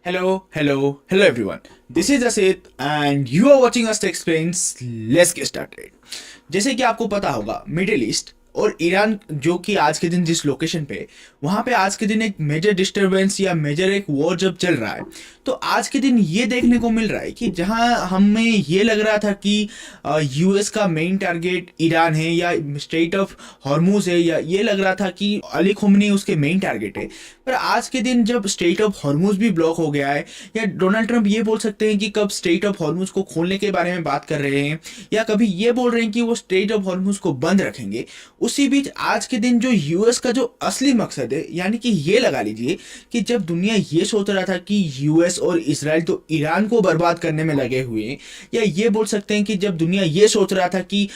Hello everyone. This is Asit and you are watching us to explains. Let's get started. जैसे कि आपको पता होगा मिडिल ईस्ट और ईरान जो कि आज के दिन जिस लोकेशन पे वहाँ पे आज के दिन एक मेजर डिस्टरबेंस या मेजर एक वॉर जब चल रहा है तो आज के दिन ये देखने को मिल रहा है कि जहाँ हमें ये लग रहा था कि यूएस का मेन टारगेट ईरान है या स्ट्रेट ऑफ हॉर्मूज है या ये लग रहा था कि अली खुमनी उसके मेन टारगेट है, पर आज के दिन जब स्ट्रेट ऑफ हॉर्मूज भी ब्लॉक हो गया है या डोनाल्ड ट्रंप ये बोल सकते हैं कि कब स्ट्रेट ऑफ हॉर्मूज को खोलने के बारे में बात कर रहे हैं या कभी ये बोल रहे हैं कि वो स्ट्रेट ऑफ हॉर्मूज को बंद रखेंगे, उसी बीच आज के दिन जो यूएस का जो असली मकसद है यानी कि ये लगा लीजिए कि जब दुनिया ये सोच रहा था कि यूएस और इसराइल तो ईरान को बर्बाद करने में लगे हुए हैं, या ये बोल सकते हैं कि जब दुनिया ये सोच रहा था कि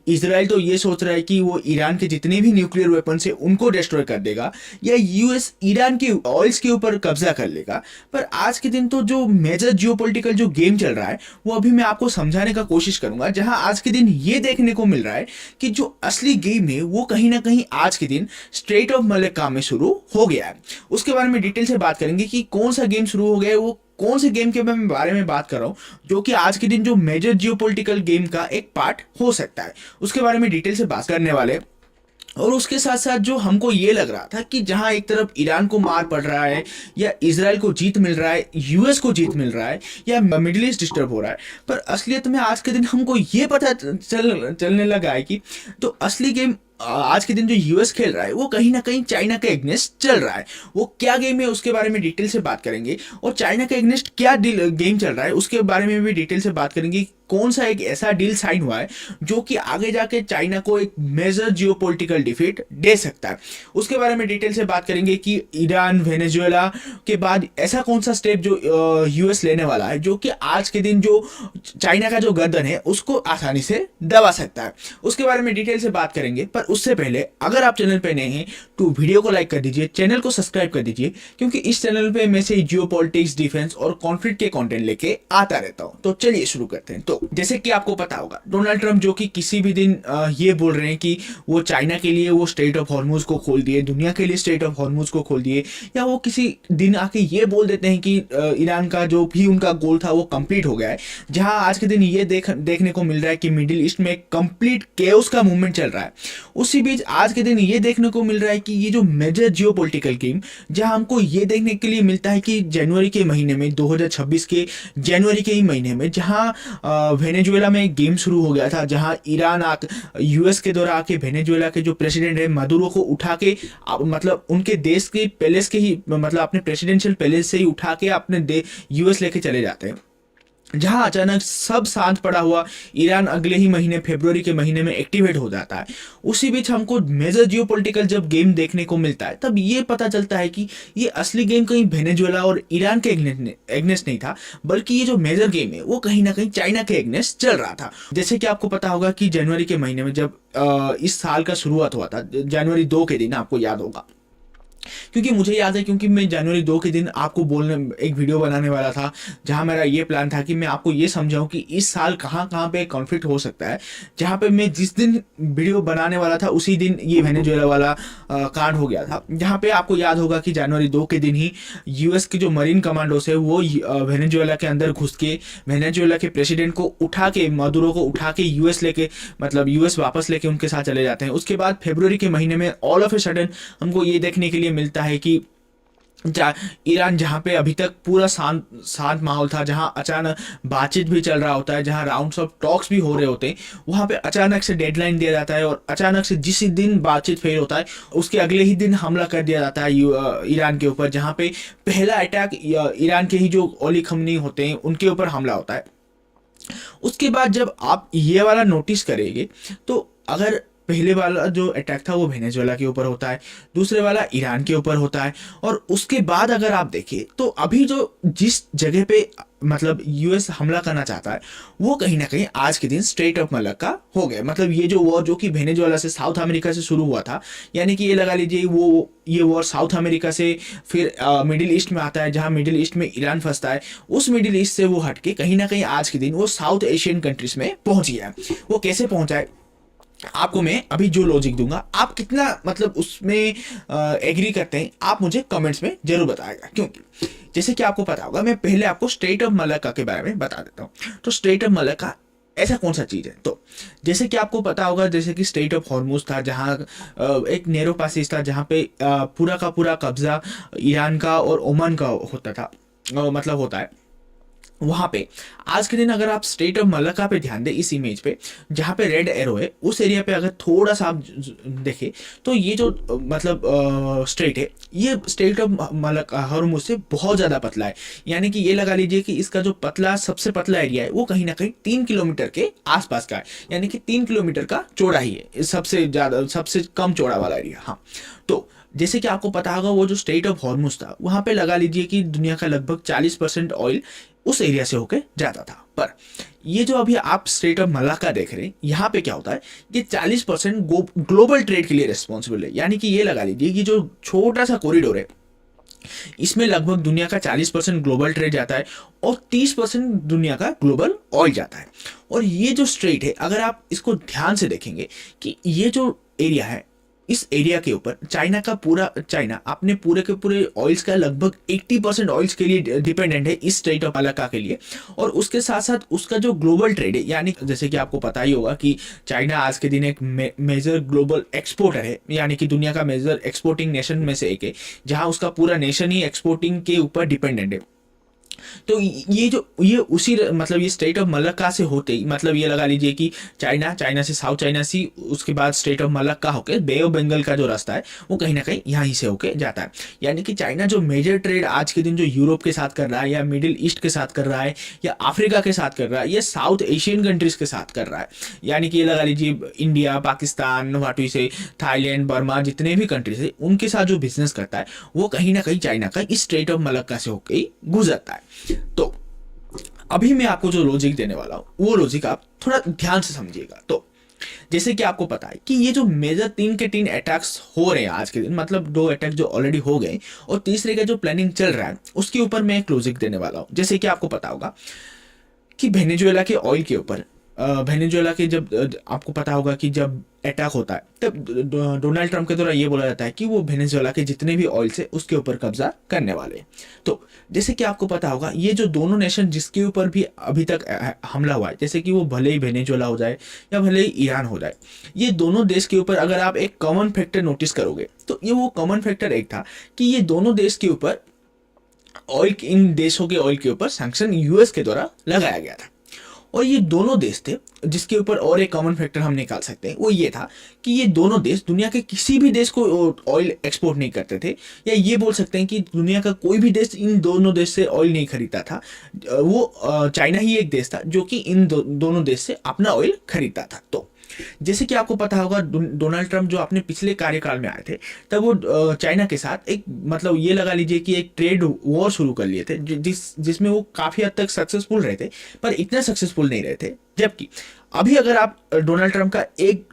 इसराइल तो ये सोच रहा है कि वो ईरान के जितने भी न्यूक्लियर वेपन है उनको डिस्ट्रॉय कर देगा या यूएस ईरान के ऑयल्स के ऊपर कब्जा कर लेगा, पर आज के दिन तो जो मेजर जियोपॉलिटिकल जो गेम चल रहा है वो अभी मैं आपको समझाने का कोशिश करूंगा, जहां आज के दिन ये देखने को मिल रहा है कि जो असली गेम है वो कहीं ना कहीं आज के दिन स्ट्रेट ऑफ मलक्का में शुरू हो गया है। उसके बारे में डिटेल से बात करेंगे कि कौन सा गेम शुरू हो गया है, वो कौन से गेम के बारे में बात कर रहा हूं जो कि आज के दिन जो मेजर जियोपॉलिटिकल गेम का एक पार्ट हो सकता है, उसके बारे में डिटेल से बात करने वाले। और उसके साथ साथ जो हमको ये लग रहा था कि जहां एक तरफ ईरान को मार पड़ रहा है या इजराइल को जीत मिल रहा है, यूएस को जीत मिल रहा है या मिडिल ईस्ट डिस्टर्ब हो रहा है, पर असलियत में आज के दिन हमको ये पता चलने लगा है कि तो असली गेम आज के दिन जो यूएस खेल रहा है वो कहीं ना कहीं चाइना के एग्नेस्ट चल रहा है। वो क्या गेम है उसके बारे में डिटेल से बात करेंगे और चाइना के एग्नेस्ट क्या गेम चल रहा है उसके बारे में भी डिटेल से बात करेंगे। कौन सा एक ऐसा डील साइन हुआ है जो कि आगे जाके चाइना को एक मेजर जियोपॉलिटिकल डिफीट दे सकता है, उसके बारे में डिटेल से बात करेंगे कि ईरान वेनेजुएला के बाद ऐसा कौन सा स्टेप जो यूएस लेने वाला है जो कि आज के दिन जो चाइना का जो गर्दन है उसको आसानी से दबा सकता है, उसके बारे में डिटेल से बात करेंगे। पर उससे पहले अगर आप चैनल पे नए हैं तो वीडियो को लाइक कर दीजिए, चैनल को सब्सक्राइब कर दीजिए, क्योंकि इस चैनल पे मैं से जियोपॉलिटिक्स, डिफेंस और कॉन्फ्लिक्ट के कंटेंट लेके आता रहता हूं। तो चलिए शुरू करते हैं। तो जैसे कि आपको पता होगा डोनाल्ड ट्रंप जो कि किसी भी दिन ये बोल रहे हैं कि वो चाइना के लिए वो स्ट्रेट ऑफ हॉर्मूज को खोल दिए, दुनिया के लिए स्ट्रेट ऑफ हॉर्मूज को खोल दिए, या वो किसी दिन आके ये बोल देते हैं कि ईरान का जो भी उनका गोल था वो कंप्लीट हो गया है, जहां आज के दिन ये देखने को मिल रहा है कि मिडिल ईस्ट में कंप्लीट केओस का मूवमेंट चल रहा है। उसी बीच आज के दिन ये देखने को मिल रहा है कि ये जो मेजर जियोपॉलिटिकल गेम जहां हमको ये देखने के लिए मिलता है कि जनवरी के महीने में 2026 के जनवरी के ही महीने में जहां वेनेजुएला में एक गेम शुरू हो गया था, जहां ईरान यूएस के द्वारा आके वेनेजुएला के जो प्रेसिडेंट है मदुरो को उठा के मतलब उनके देश के पैलेस के ही मतलब अपने प्रेसिडेंशियल पैलेस से ही उठा के अपने यूएस लेके चले जाते हैं, जहां अचानक सब शांत पड़ा हुआ ईरान अगले ही महीने फरवरी के महीने में एक्टिवेट हो जाता है। उसी बीच हमको मेजर जियोपॉलिटिकल जब गेम देखने को मिलता है तब ये पता चलता है कि ये असली गेम कहीं वेनेजुएला और ईरान के एग्नेस्ट नहीं था, बल्कि ये जो मेजर गेम है वो कहीं ना कहीं चाइना के एग्नेस्ट चल रहा था। जैसे कि आपको पता होगा कि जनवरी के महीने में जब इस साल का शुरुआत हुआ था, जनवरी 2 के दिन, आपको याद होगा क्योंकि मुझे याद है क्योंकि मैं जनवरी 2 के दिन आपको बोलने एक वीडियो बनाने वाला था जहां मेरा ये प्लान था कि मैं आपको ये समझाऊं कि इस साल कहां कहां पे कॉन्फ्लिक्ट हो सकता है, जहां पे मैं जिस दिन वीडियो बनाने वाला था उसी दिन ये वेनेजुएला वाला कांड हो गया था, जहां पे आपको याद होगा कि जनवरी 2 के दिन ही यूएस के जो मरीन कमांडोस है वो वेनेजुएला के अंदर घुस के वेनेजुएला के प्रेसिडेंट को उठा के मदुरो को उठा के यूएस लेके मतलब यूएस वापस लेके उनके साथ चले जाते हैं। उसके बाद फरवरी के महीने में ऑल ऑफ ए सडन हमको ये देखने के लिए मिलता है कि ईरान जहां पे अभी तक पूरा शांत माहौल था, जहां अचानक बातचीत भी चल रहा होता है, जहां राउंड्स ऑफ टॉक्स भी हो रहे होते हैं, वहां पे अचानक से डेडलाइन दिया जाता है और अचानक से जिस दिन बातचीत फेल होता है उसके अगले ही दिन हमला कर दिया जाता है ईरान के ऊपर, जहां पे पहला अटैक ईरान के ही जो अली खमनी होते हैं उनके ऊपर हमला होता है। उसके बाद जब आप ये वाला नोटिस करेंगे तो अगर पहले वाला जो अटैक था वो वेनेजुएला के ऊपर होता है, दूसरे वाला ईरान के ऊपर होता है, और उसके बाद अगर आप देखें तो अभी जो जिस जगह पे मतलब यूएस हमला करना चाहता है वो कहीं ना कहीं आज के दिन स्ट्रेट ऑफ मलक्का हो गया। मतलब ये जो वॉर जो कि वेनेजुएला से साउथ अमेरिका से शुरू हुआ था, यानी कि ये लगा लीजिए ये वॉर साउथ अमेरिका से फिर मिडिल ईस्ट में आता है, जहां मिडिल ईस्ट में ईरान फंसता है, उस मिडिल ईस्ट से वो हटके कहीं ना कहीं आज के दिन वो साउथ एशियन कंट्रीज में पहुंच गया। वो कैसे पहुंचा है आपको मैं अभी जो लॉजिक दूंगा, आप कितना मतलब उसमें एग्री करते हैं आप मुझे कमेंट्स में जरूर बताएगा, क्योंकि जैसे कि आपको पता होगा, मैं पहले आपको स्ट्रेट ऑफ मलक्का के बारे में बता देता हूँ। तो स्ट्रेट ऑफ मलक्का ऐसा कौन सा चीज़ है? तो जैसे कि आपको पता होगा, जैसे कि स्ट्रेट ऑफ हॉर्मुज था, जहाँ एक नैरो पैसेज था, जहाँ पे पूरा का पूरा कब्जा ईरान का और ओमान का होता था, मतलब होता है वहां पे। आज के दिन अगर आप स्ट्रेट ऑफ मलक्का पे ध्यान दें, इस इमेज पे जहाँ पे रेड एरो है, उस एरिया पे अगर थोड़ा सा आप देखें, तो ये जो मतलब स्ट्रेट है, ये स्ट्रेट ऑफ मलक्का हॉर्मुज से बहुत ज़्यादा पतला है। यानी कि ये लगा लीजिए कि इसका जो पतला, सबसे पतला एरिया है, वो कहीं ना कहीं 3 किलोमीटर के आसपास का है। यानी कि 3 किलोमीटर का चौड़ा ही है, सबसे ज़्यादा, सबसे कम चौड़ा वाला एरिया। हाँ, तो जैसे कि आपको पता होगा, वो जो स्ट्रेट ऑफ हॉर्मुज था, वहां पे लगा लीजिए कि दुनिया का लगभग 40% ऑयल उस एरिया से होके जाता था। पर ये जो अभी आप स्ट्रेट ऑफ मलाक्का देख रहे हैं, यहाँ पे क्या होता है, ये 40% ग्लोबल ट्रेड के लिए रिस्पॉन्सिबल है। यानी कि ये लगा लीजिए कि जो छोटा सा कॉरिडोर है, इसमें लगभग दुनिया का 40% ग्लोबल ट्रेड जाता है और 30% दुनिया का ग्लोबल ऑयल जाता है। और ये जो स्ट्रेट है, अगर आप इसको ध्यान से देखेंगे कि ये जो एरिया है, इस एरिया के ऊपर चाइना का पूरा, चाइना अपने पूरे के पूरे ऑयल्स का लगभग 80% ऑयल्स के लिए डिपेंडेंट है, इस स्ट्रेट ऑफ मलाक्का के लिए। और उसके साथ साथ उसका जो ग्लोबल ट्रेड है, यानी जैसे कि आपको पता ही होगा कि चाइना आज के दिन एक मेजर ग्लोबल एक्सपोर्टर है, यानी कि दुनिया का मेजर एक्सपोर्टिंग नेशन में से एक है, जहां उसका पूरा नेशन ही एक्सपोर्टिंग के ऊपर डिपेंडेंट है। तो ये उसी मतलब ये स्ट्रेट ऑफ मलक्का से होते ही, मतलब ये लगा लीजिए कि चाइना से साउथ चाइना सी, उसके बाद स्ट्रेट ऑफ मलक्का होके बे ऑफ बंगाल का जो रास्ता है, वो कहीं ना कहीं यहीं से होके जाता है। यानी कि चाइना जो मेजर ट्रेड आज के दिन जो यूरोप के साथ कर रहा है, या मिडिल ईस्ट के साथ कर रहा है, या अफ्रीका के साथ कर रहा है, या साउथ एशियन कंट्रीज के साथ कर रहा है, यानी कि ये लगा लीजिए इंडिया, पाकिस्तान, वाटू से थाईलैंड, बर्मा, जितने भी कंट्रीज है, उनके साथ जो बिजनेस करता है, वो कहीं ना कहीं चाइना का इस स्ट्रेट ऑफ मलक्का से होकर ही गुजरता है। तो अभी मैं आपको जो लॉजिक देने वाला हूं, वो लॉजिक आप थोड़ा ध्यान से समझिएगा। तो जैसे कि आपको पता है कि ये जो मेजर 3 अटैक्स हो रहे हैं आज के दिन, मतलब 2 अटैक जो ऑलरेडी हो गए और तीसरे का जो प्लानिंग चल रहा है, उसके ऊपर मैं एक लॉजिक देने वाला हूं। जैसे कि आपको पता होगा कि वेनेजुएला के ऑयल के ऊपर, वेनेजुएला के जब आपको पता होगा कि जब अटैक होता है, तब डोनाल्ड ट्रंप के द्वारा ये बोला जाता है कि वो वेनेजुएला के जितने भी ऑयल से उसके ऊपर कब्जा करने वाले। तो जैसे कि आपको पता होगा, ये जो दोनों नेशन जिसके ऊपर भी अभी तक हमला हुआ है, जैसे कि वो भले ही वेनेजुएला हो जाए या भले ही ईरान हो जाए, ये दोनों देश के ऊपर अगर आप एक कॉमन फैक्टर नोटिस करोगे, तो ये वो कॉमन फैक्टर एक था कि ये दोनों देश के ऊपर ऑयल, इन देशों के ऑयल के ऊपर सैंक्शन यूएस के द्वारा लगाया गया था। और ये दोनों देश थे जिसके ऊपर और एक कॉमन फैक्टर हम निकाल सकते हैं, वो ये था कि ये दोनों देश दुनिया के किसी भी देश को ऑयल एक्सपोर्ट नहीं करते थे, या ये बोल सकते हैं कि दुनिया का कोई भी देश इन दोनों देश से ऑयल नहीं खरीदता था। वो चाइना ही एक देश था जो कि इन दोनों देश से अपना ऑयल खरीदता था। तो जैसे कि आपको पता होगा, डोनाल्ड ट्रंप जो अपने पिछले कार्यकाल में आए थे, तब वो चाइना के साथ एक, मतलब ये लगा लीजिए कि एक ट्रेड वॉर शुरू कर लिए थे, जिसमें वो काफी हद तक सक्सेसफुल रहे थे, पर इतना सक्सेसफुल नहीं रहे थे। जबकि अभी अगर आप डोनाल्ड ट्रंप का एक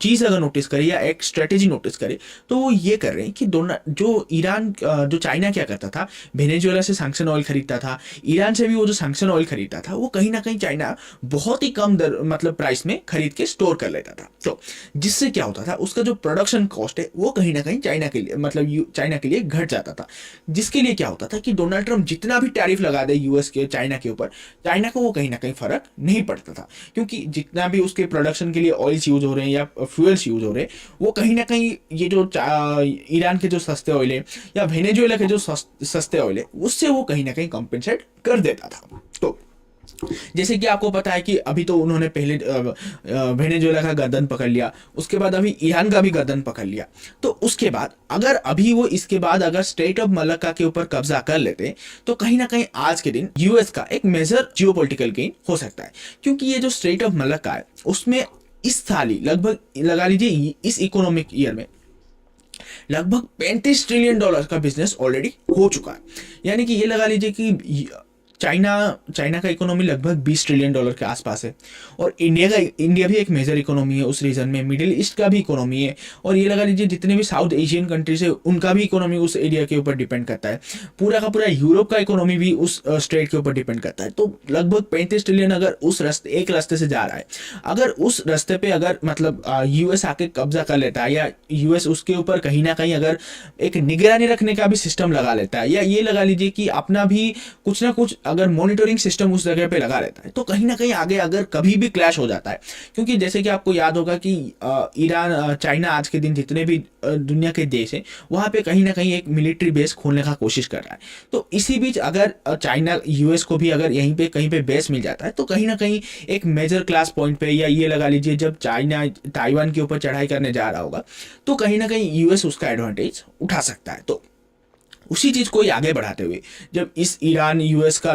चीज अगर नोटिस करें या एक स्ट्रेटेजी नोटिस करें, तो वो ये कर रहे हैं कि जो चाइना क्या करता था, वेनेजुएला से सैंक्शन ऑयल खरीदता था, ईरान से भी वो जो सैंक्शन ऑयल खरीदता था, वो कहीं ना कहीं चाइना बहुत ही कम दर, मतलब प्राइस में खरीद के स्टोर कर लेता था। तो जिससे क्या होता था, उसका जो प्रोडक्शन कॉस्ट है वो कहीं ना कहीं चाइना के लिए, मतलब चाइना के लिए घट जाता था। जिसके लिए क्या होता था कि डोनाल्ड ट्रंप जितना भी टैरिफ लगा दे यूएस के चाइना के ऊपर, चाइना को वो कहीं ना कहीं फर्क नहीं पड़ता था, क्योंकि जितना भी उसके प्रोडक्शन के लिए ऑयल्स यूज हो रहे हैं या फ्यूल्स यूज हो रहे हैं, वो कहीं ना कहीं ये जो ईरान के जो सस्ते ऑयल है या वेनेजुएला के जो सस्ते ऑयल है, उससे वो कहीं ना कहीं कॉम्पेंसेट कर देता था। तो जैसे कि आपको पता है कि अभी तो उन्होंने पहले वेनेजुएला का गर्दन पकड़ लिया, उसके बाद अभी ईरान का भी गर्दन पकड़ लिया। तो उसके बाद अगर अभी वो इसके बाद अगर स्ट्रेट ऑफ मलक्का के ऊपर कब्जा कर लेते, तो कहीं ना कहीं आज के दिन यूएस का एक मेजर जियोपॉलिटिकल गेन हो सकता है, क्योंकि ये जो स्ट्रेट ऑफ मलक्का है, उसमें इस साल ही लगभग लगा लीजिए इस इकोनॉमिक ईयर में लगभग $35 ट्रिलियन का बिजनेस ऑलरेडी हो चुका है। यानी कि ये लगा लीजिए कि चाइना का इकोनॉमी लगभग $20 ट्रिलियन के आसपास है, और इंडिया भी एक मेजर इकोनॉमी है उस रीजन में, मिडिल ईस्ट का भी इकोनॉमी है, और ये लगा लीजिए जितने भी साउथ एशियन कंट्रीज है उनका भी इकोनॉमी उस एरिया के ऊपर डिपेंड करता है। पूरा का पूरा यूरोप का इकोनॉमी भी उस स्टेट के ऊपर डिपेंड करता है। तो लगभग 35 ट्रिलियन अगर उस एक रास्ते से जा रहा है, अगर उस रास्ते पे अगर मतलब यूएस आके कब्जा कर लेता है, या यूएस उसके ऊपर कहीं ना कहीं अगर एक निगरानी रखने का भी सिस्टम लगा लेता है, या ये लगा लीजिए कि अपना भी कुछ ना कुछ अगर मॉनिटरिंग सिस्टम उस जगह पे लगा लेता है, तो कहीं ना कहीं आगे अगर कभी भी क्लैश हो जाता है, क्योंकि जैसे कि आपको याद होगा कि ईरान चाइना आज के दिन जितने भी दुनिया के देश हैं वहाँ पे कहीं ना कहीं एक मिलिट्री बेस खोलने का कोशिश कर रहा है। तो इसी बीच अगर चाइना यूएस को भी अगर यहीं पे कहीं पे बेस मिल जाता है, तो कहीं ना कहीं एक मेजर क्लास पॉइंट पे, या ये लगा लीजिए जब चाइना ताइवान के ऊपर चढ़ाई करने जा रहा होगा, तो कहीं ना कहीं यूएस उसका एडवांटेज उठा सकता है। तो उसी चीज़ को ही आगे बढ़ाते हुए जब इस ईरान यूएस का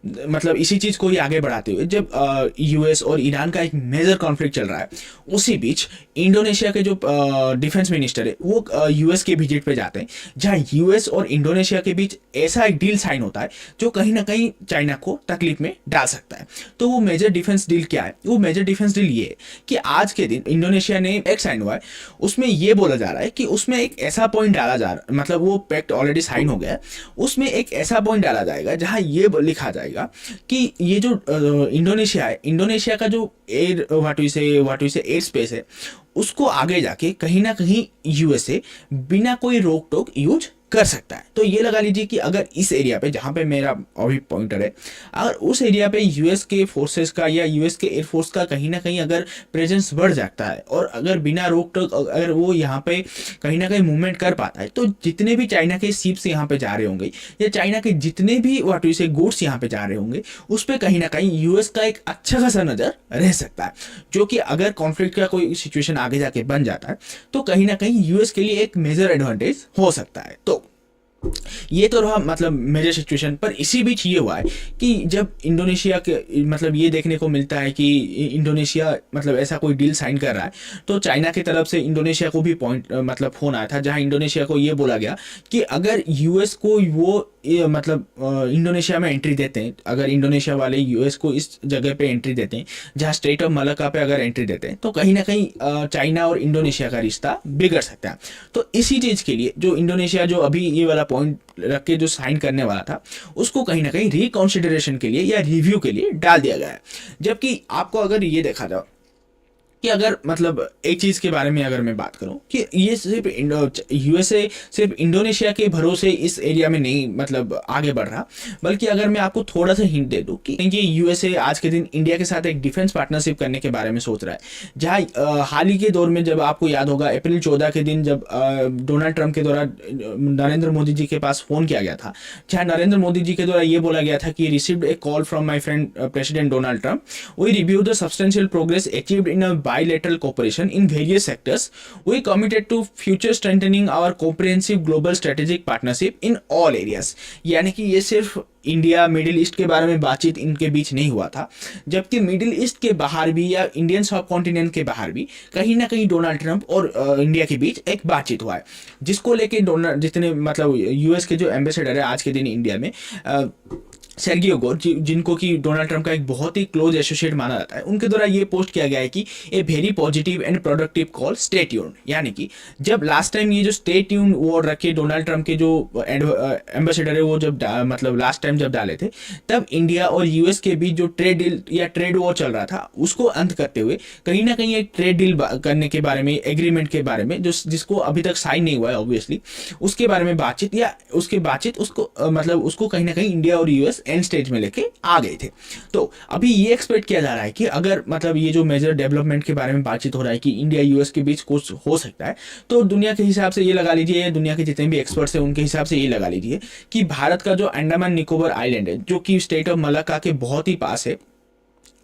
मतलब इसी चीज़ को ही आगे बढ़ाते हुए जब यूएस और ईरान का एक मेजर कॉन्फ्लिक्ट चल रहा है, उसी बीच इंडोनेशिया के जो डिफेंस मिनिस्टर है वो यूएस के विजिट पे जाते हैं, जहां यूएस और इंडोनेशिया के बीच ऐसा एक डील साइन होता है जो कहीं ना कहीं चाइना को तकलीफ में डाल सकता है। तो वो मेजर डिफेंस डील क्या है? वो मेजर डिफेंस डील ये है कि आज के दिन इंडोनेशिया ने एक साइन हुआ है, उसमें ये बोला जा रहा है कि उसमें एक ऐसा पॉइंट डाला जा रहा है, मतलब वो पैक्ट ऑलरेडी साइन हो गया है, उसमें एक ऐसा पॉइंट डाला जाएगा जहां ये लिखा जाएगा कि ये जो इंडोनेशिया है, इंडोनेशिया का जो एयर व्हाट वी से एयर स्पेस है, उसको आगे जाके कहीं ना कहीं यूएसए बिना कोई रोक टोक यूज कर सकता है। तो ये लगा लीजिए कि अगर इस एरिया पे जहां पे मेरा अभी पॉइंटर है, अगर उस एरिया पे यूएस के फोर्सेस का या यूएस के एयरफोर्स का कहीं ना कहीं अगर प्रेजेंस बढ़ जाता है, और अगर बिना रोक टोक अगर वो यहाँ पे कहीं ना कहीं मूवमेंट कर पाता है, तो जितने भी चाइना के शिप्स यहाँ पे जा रहे होंगे, या चाइना के जितने भी व्हाट वी से गुड्स यहाँ पे जा रहे होंगे, उस पर कहीं ना कहीं यूएस का एक अच्छा खासा नजर रह सकता है, जो कि अगर कॉन्फ्लिक्ट का कोई सिचुएशन आगे जाके बन जाता है, तो कहीं ना कहीं यूएस के लिए एक मेजर एडवांटेज हो सकता है। तो ये तो रहा मतलब मेजर सिचुएशन। पर इसी बीच ये हुआ है कि जब इंडोनेशिया के मतलब ये देखने को मिलता है कि इंडोनेशिया मतलब ऐसा कोई डील साइन कर रहा है, तो चाइना की तरफ से इंडोनेशिया को भी पॉइंट मतलब फोन आया था, जहां इंडोनेशिया को ये बोला गया कि अगर यूएस को वो मतलब इंडोनेशिया में एंट्री देते हैं, अगर इंडोनेशिया वाले यूएस को इस जगह पे एंट्री देते हैं जहां स्ट्रेट ऑफ मलक्का पे अगर एंट्री देते हैं, तो कहीं ना कहीं चाइना और इंडोनेशिया का रिश्ता बिगड़ सकता है। तो इसी चीज़ के लिए जो इंडोनेशिया जो अभी ये वाला पॉइंट रख के जो साइन करने वाला था, उसको कहीं ना कहीं रिकॉन्सिडरेशन के लिए या रिव्यू के लिए डाल दिया गया है। जबकि आपको अगर ये देखा जाए कि अगर मतलब एक चीज़ के बारे में अगर मैं बात करूं कि ये सिर्फ यूएसए सिर्फ इंडोनेशिया के भरोसे इस एरिया में नहीं मतलब आगे बढ़ रहा, बल्कि अगर मैं आपको थोड़ा सा हिंट दे दूं कि यूएसए आज के दिन इंडिया के साथ एक डिफेंस पार्टनरशिप करने के बारे में सोच रहा है। जहां हाल ही के दौर में जब आपको याद होगा अप्रैल 14 के दिन जब डोनाल्ड ट्रंप के द्वारा नरेंद्र मोदी जी के पास फोन किया गया था, जहाँ नरेंद्र मोदी जी के द्वारा ये बोला गया था कि received a call from my friend President Donald Trump, we review the substantial progress achieved in a bilateral cooperation in various sectors. We committed to future strengthening our comprehensive global strategic partnership in all areas. यानी कि ये सिर्फ India middle east के बारे में बातचीत इनके बीच नहीं हुआ था, जबकि मिडिल ईस्ट के बाहर भी या इंडियन सब कॉन्टिनेंट के बाहर भी कहीं ना कहीं डोनाल्ड ट्रंप और इंडिया के बीच एक बातचीत हुआ है, जिसको लेके डोनाल्ड जितने मतलब यूएस के जो एम्बेसडर है आज के दिन इंडिया में सेर्गियो गोर, जिनको कि डोनाल्ड ट्रंप का एक बहुत ही क्लोज एसोसिएट माना जाता है, उनके द्वारा ये पोस्ट किया गया है कि a very positive and productive call stay tuned. यानी कि जब लास्ट टाइम ये जो स्टे ट्यून्ड वर्ड रखे डोनाल्ड ट्रंप के जो एम्बेसडर है वो जब मतलब लास्ट टाइम जब डाले थे, तब इंडिया और यूएस के बीच जो ट्रेड डील या ट्रेड वॉर चल रहा था उसको अंत करते हुए कहीं ना कहीं एक ट्रेड डील करने के बारे में, एग्रीमेंट के बारे में जिसको अभी तक साइन नहीं हुआ है ऑब्वियसली, उसके बारे में बातचीत या उसके बातचीत उसको मतलब उसको कहीं ना कहीं इंडिया और यूएस एंड स्टेज में लेके आ गए थे। तो अभी ये एक्सपेक्ट किया जा रहा है कि अगर मतलब ये जो मेजर डेवलपमेंट के बारे में बातचीत हो रहा है कि इंडिया यूएस के बीच कुछ हो सकता है, तो दुनिया के हिसाब से ये लगा लीजिए, दुनिया के जितने भी एक्सपर्ट्स हैं उनके हिसाब से ये लगा लीजिए कि भारत का जो अंडमान निकोबार आइलैंड है, जो कि स्टेट ऑफ मलाक्का के बहुत ही पास है,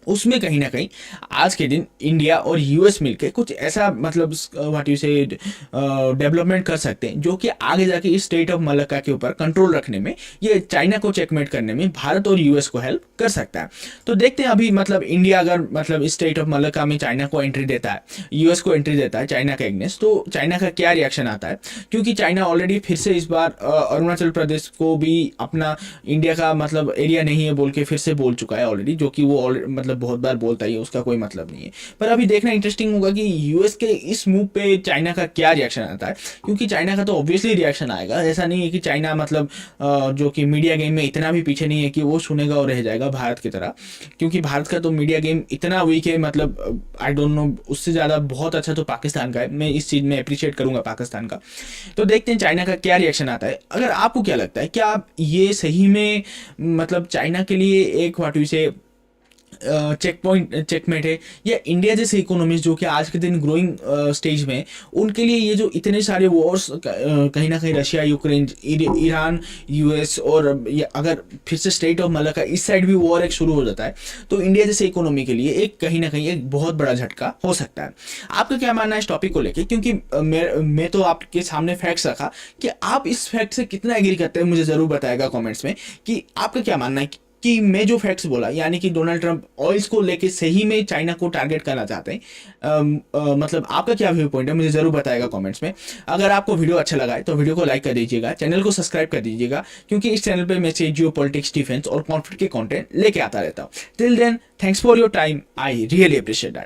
उसमें कहीं ना कहीं आज के दिन इंडिया और यूएस मिलके कुछ ऐसा मतलब व्हाट यू से डेवलपमेंट कर सकते हैं जो कि आगे जाके इस स्टेट ऑफ मलक्का के ऊपर कंट्रोल रखने में, ये चाइना को चेकमेट करने में भारत और यूएस को हेल्प कर सकता है। तो देखते हैं अभी मतलब इंडिया अगर मतलब इस स्टेट ऑफ मलक्का में चाइना को एंट्री देता है, यूएस को एंट्री देता है चाइना का एग्नेस्ट, तो चाइना का क्या रिएक्शन आता है, क्योंकि चाइना ऑलरेडी फिर से इस बार अरुणाचल प्रदेश को भी अपना इंडिया का मतलब एरिया नहीं है बोल के फिर से बोल चुका है ऑलरेडी, जो कि वो मतलब बहुत बार बोलता है, उसका कोई मतलब नहीं है। पर अभी देखना इंटरेस्टिंग होगा कि यूएस के इस मूव पे चाइना का क्या रिएक्शन आता है, क्योंकि चाइना का तो ऑब्वियसली रिएक्शन आएगा। ऐसा नहीं है कि चाइना मतलब जो कि मीडिया गेम में इतना भी पीछे नहीं है कि वो सुनेगा और रह जाएगा भारत की तरह, क्योंकि भारत का तो मीडिया गेम इतना वीक है, मतलब आई डोंट नो, उससे ज़्यादा बहुत अच्छा तो पाकिस्तान का है। मैं इस चीज़ में अप्रिशिएट करूंगा पाकिस्तान का। तो देखते हैं चाइना का क्या रिएक्शन आता है। अगर आपको क्या लगता है, क्या ये सही में मतलब चाइना के लिए एक व्हाट यू से चेकमेट है, या इंडिया जैसे इकोनॉमीज जो कि आज के दिन ग्रोइंग स्टेज में, उनके लिए ये जो इतने सारे वॉर्स कहीं ना कहीं रशिया, यूक्रेन, ईरान, यूएस, और अगर फिर से स्टेट ऑफ मलक्का इस साइड भी वॉर एक शुरू हो जाता है, तो इंडिया जैसे इकोनॉमी के लिए एक कहीं ना कहीं एक बहुत बड़ा झटका हो सकता है। आपका क्या मानना है इस टॉपिक को लेकर, क्योंकि मैं तो आपके सामने फैक्ट्स रखा कि आप इस फैक्ट से कितना एग्री करते हैं, मुझे ज़रूर बताएगा कमेंट्स में कि आपका क्या मानना है कि मैं जो फैक्ट्स बोला, यानी कि डोनाल्ड ट्रंप ऑयल्स को लेके सही में चाइना को टारगेट करना चाहते हैं। मतलब आपका क्या व्यू पॉइंट है, मुझे ज़रूर बताएगा कमेंट्स में। अगर आपको वीडियो अच्छा लगा है तो वीडियो को लाइक कर दीजिएगा, चैनल को सब्सक्राइब कर दीजिएगा, क्योंकि इस चैनल पे मैं से जियो पॉलिटिक्स, डिफेंस और कॉन्फ्लिक्ट के कंटेंट लेके आता रहता हूँ। Till then, thanks for your time, I really appreciate that.